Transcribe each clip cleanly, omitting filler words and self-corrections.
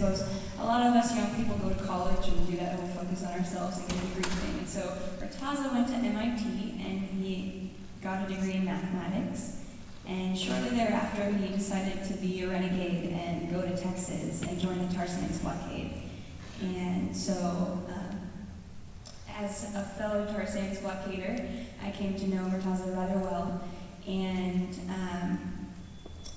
suppose a lot of us young people go to college and do that whole focus on ourselves and get a degree thing. And so Murtaza went to MIT and he got a degree in mathematics. And shortly thereafter, he decided to be a renegade and go to Texas and join the Tar Sands blockade. And so, as a fellow Tar Sands blockader, I came to know Murtaza rather well. And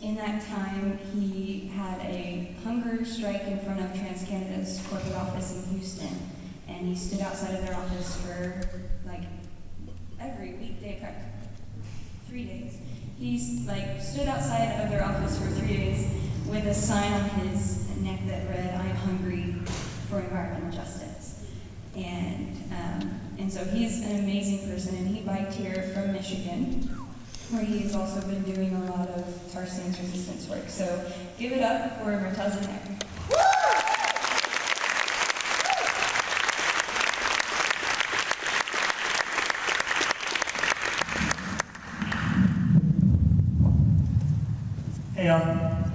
in that time, he had a hunger strike in front of TransCanada's corporate office in Houston. And he stood outside of their office for like every weekday, 3 days. He stood outside of their office for 3 days with a sign on his neck that read, "I am hungry for environmental justice." And so he's an amazing person, and he biked here from Michigan, where he's also been doing a lot of tar sands resistance work. So give it up for Murtaza Nek. Hey y'all,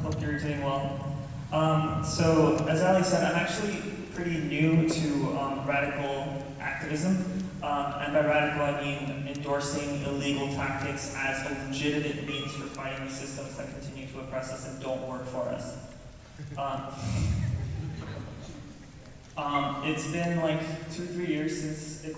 hope you're doing well. So as Ali said, I'm actually pretty new to radical activism. And by radical, I mean endorsing illegal tactics as a legitimate means for fighting the systems that continue to oppress us and don't work for us. It's been like 2 or 3 years since it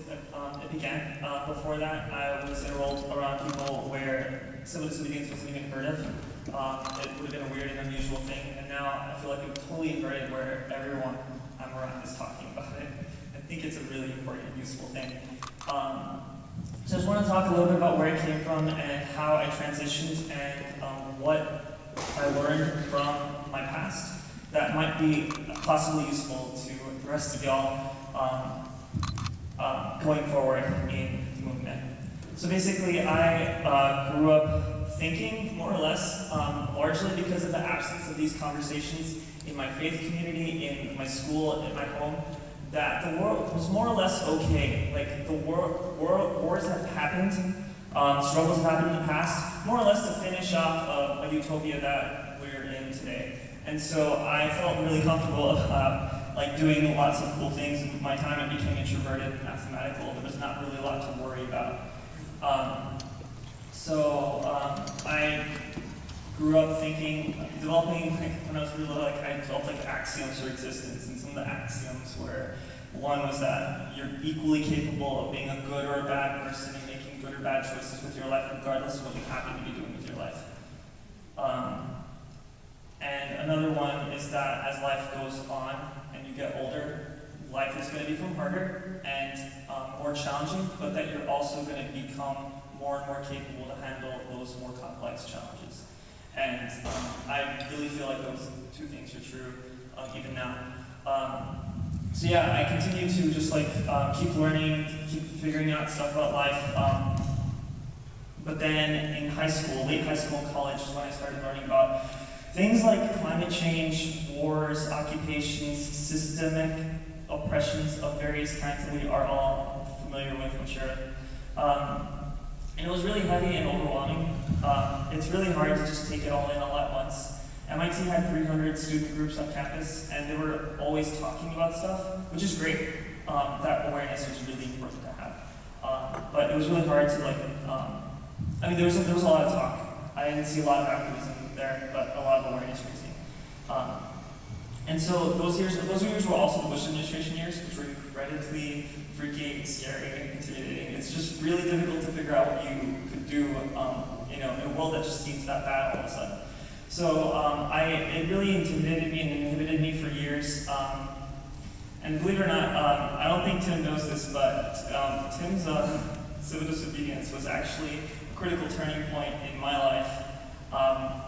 began. Before that, I was enrolled around people where civil disobedience wasn't even heard of. It would have been a weird and unusual thing, and now I feel like I'm totally inverted where everyone I'm around is talking about it. I think it's a really important and useful thing. So I just want to talk a little bit about where I came from and how I transitioned and what I learned from my past that might be possibly useful to the rest of y'all going forward in the movement. So basically, I grew up thinking, more or less, largely because of the absence of these conversations in my faith community, in my school, in my home, that the world was more or less okay. Like, the wars have happened, struggles have happened in the past, more or less to finish off a utopia that we're in today. And so I felt really comfortable like doing lots of cool things. In my time, I became introverted and mathematical. There was not really a lot to worry about. I grew up thinking, developing, when I was really little, I developed axioms for existence, and some of the axioms were, one was that you're equally capable of being a good or a bad person and making good or bad choices with your life, regardless of what you happen to be doing with your life. And another one is that as life goes on and you get older, life is going to become harder and more challenging, but that you're also going to become more and more capable to handle those more complex challenges. And I really feel like those two things are true even now. So yeah, I continue to just keep learning, keep figuring out stuff about life. But then in high school, late high school and college is when I started learning about things like climate change, wars, occupations, systemic oppressions of various kinds that we are all familiar with, I'm sure. And it was really heavy and overwhelming. It's really hard to just take it all in all at once. MIT had 300 student groups on campus, and they were always talking about stuff, which is great. That awareness was really important to have. But it was really hard to there was a lot of talk. I didn't see a lot of activism there, but a lot of awareness raising. And so those years were also the Bush administration years, which were incredibly freaky, scary, and intimidating. It's just really difficult to figure out what you could do, in a world that just seems that bad all of a sudden. So it really intimidated me and inhibited me for years. And believe it or not, I don't think Tim knows this, but Tim's civil disobedience was actually a critical turning point in my life,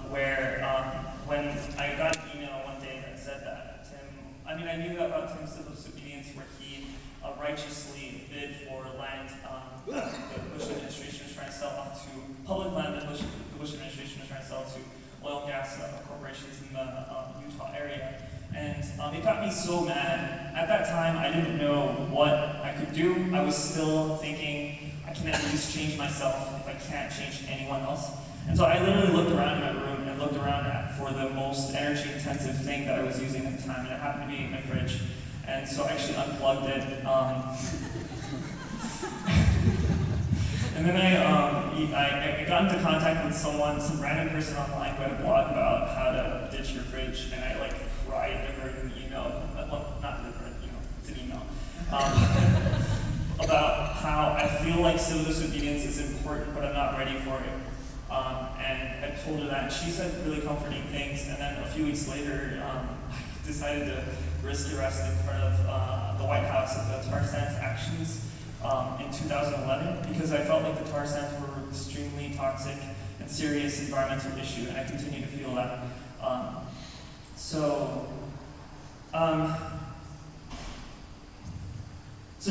where when I got an email one day that said that I knew about Tim's civil disobedience where he righteously bid for land that the Bush administration was trying to sell off to, public land that the Bush administration was trying to sell to oil and gas corporations in the Utah area. And it got me so mad. At that time, I didn't know what I could do. I was still thinking, I can at least change myself if I can't change anyone else. And so I literally looked around in my room and looked around for the most energy-intensive thing that I was using at the time, and it happened to be my fridge. And so I actually unplugged it. And then I got into contact with some random person online who had a blog about how to ditch your fridge, and I like cried to her in an email, well, not to her, it's an email, about how I feel like civil disobedience is important, but I'm not ready for it. And I told her that, and she said really comforting things, and then a few weeks later, I decided to risk arrest in front of the White House of the tar sands actions in 2011, because I felt like the tar sands were an extremely toxic and serious environmental issue, and I continue to feel that. So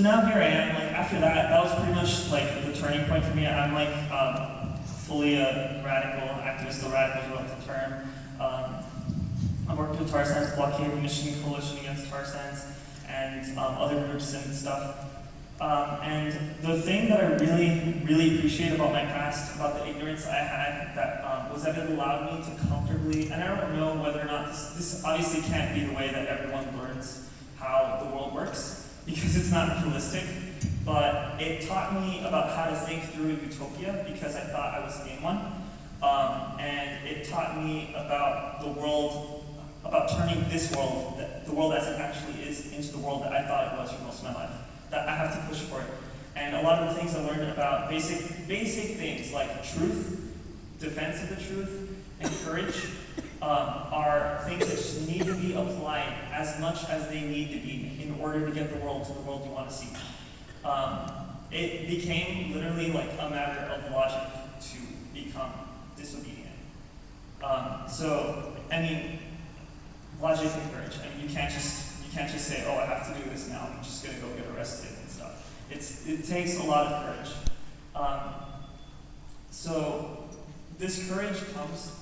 now here I am, like after that was pretty much like the turning point for me. I'm like fully a radical activist, the radical is what the term. I've worked with tar sands blockade, the Michigan Coalition Against Tar Sands, and other groups and stuff. And the thing that I really, really appreciate about my past, about the ignorance I had, that was that it allowed me to comfortably, and I don't know whether or not this obviously can't be the way that everyone learns how the world works, because it's not realistic, but it taught me about how to think through a utopia, because I thought I was in one. And it taught me about the world, about turning this world, the world as it actually is, into the world that I thought it was for most of my life. That I have to push for it. And a lot of the things I learned about basic things like truth, defense of the truth, and courage are things that just need to be applied as much as they need to be in order to get the world to the world you want to see. It became literally like a matter of logic to become disobedient. So, I mean, logic and courage. I mean, you can't just say, oh, I have to do this now, I'm just going to go get arrested and stuff. It takes a lot of courage. So this courage comes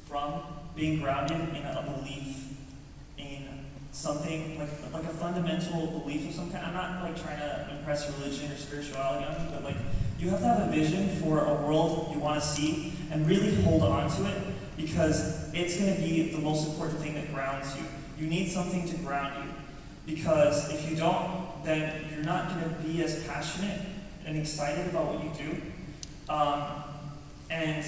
from being grounded in a belief in something, like a fundamental belief of some kind. I'm not like trying to impress religion or spirituality on you, but like you have to have a vision for a world you want to see and really hold on to it, because it's going to be the most important thing that grounds you. You need something to ground you, because if you don't, then you're not going to be as passionate and excited about what you do. And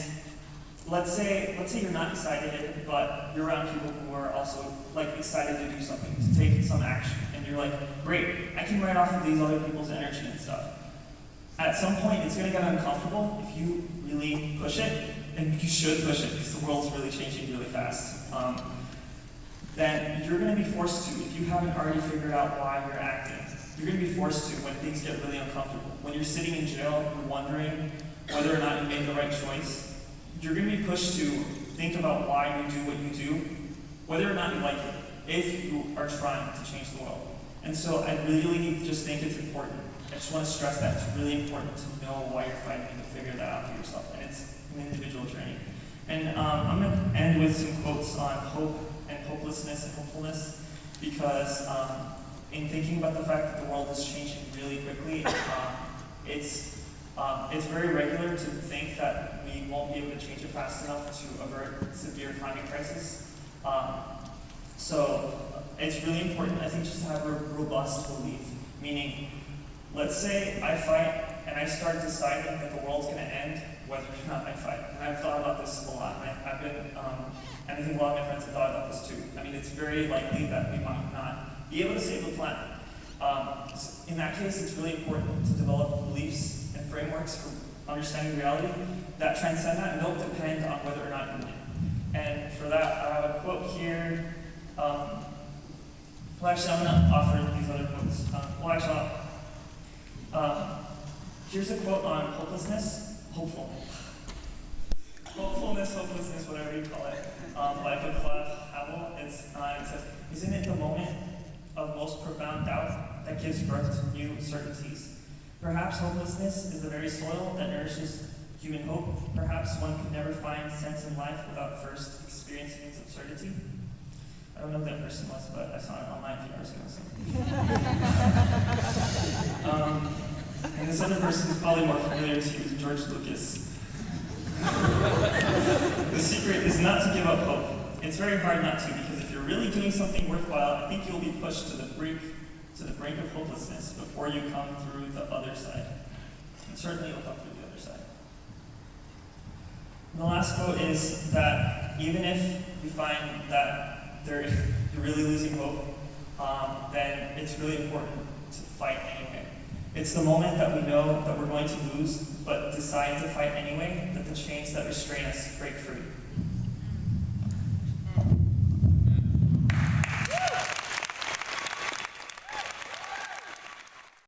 let's say you're not excited, but you're around people who are also like excited to do something, to take some action, and you're like, great, I can write off of these other people's energy and stuff. At some point, it's going to get uncomfortable if you really push it, and you should push it because the world's really changing really fast. Then you're going to be forced to, if you haven't already figured out why you're acting, you're going to be forced to when things get really uncomfortable. When you're sitting in jail, you're wondering whether or not you made the right choice. You're going to be pushed to think about why you do what you do, whether or not you like it, if you are trying to change the world. And so I really just think it's important. I just want to stress that it's really important to know why you're fighting and to figure that out for yourself. And it's an individual journey. And I'm going to end with some quotes on hope and hopelessness and hopefulness, because in thinking about the fact that the world is changing really quickly, it's very regular to think that we won't be able to change it fast enough to avert severe climate crisis. So it's really important, I think, just to have a robust belief, meaning, let's say I fight and I start deciding that the world's going to end whether or not I fight. And I've thought about this a lot, and I've been, and I think a lot of my friends have thought about this too. I mean, it's very likely that we might not be able to save the planet. So in that case, it's really important to develop beliefs and frameworks for understanding reality that transcend that and don't depend on whether or not you win. And for that, I have a quote here. Well, actually, I'm going to offer these other quotes. Here's a quote on hopelessness, hopefulness, hopelessness, whatever you call it, by Václav Havel. It says, "Isn't it the moment of most profound doubt that gives birth to new certainties? Perhaps hopelessness is the very soil that nourishes human hope. Perhaps one could never find sense in life without first experiencing its absurdity." I don't know who that person was, but I saw it online a few hours ago. And this other person is probably more familiar to you, George Lucas. The secret is not to give up hope. It's very hard not to, because if you're really doing something worthwhile, I think you'll be pushed to the brink of hopelessness before you come through the other side. And certainly you'll come through the other side. And the last quote is that even if you find that you're really losing hope, then it's really important to fight anyway. It's the moment that we know that we're going to lose, but decide to fight anyway, that the chains that restrain us break free.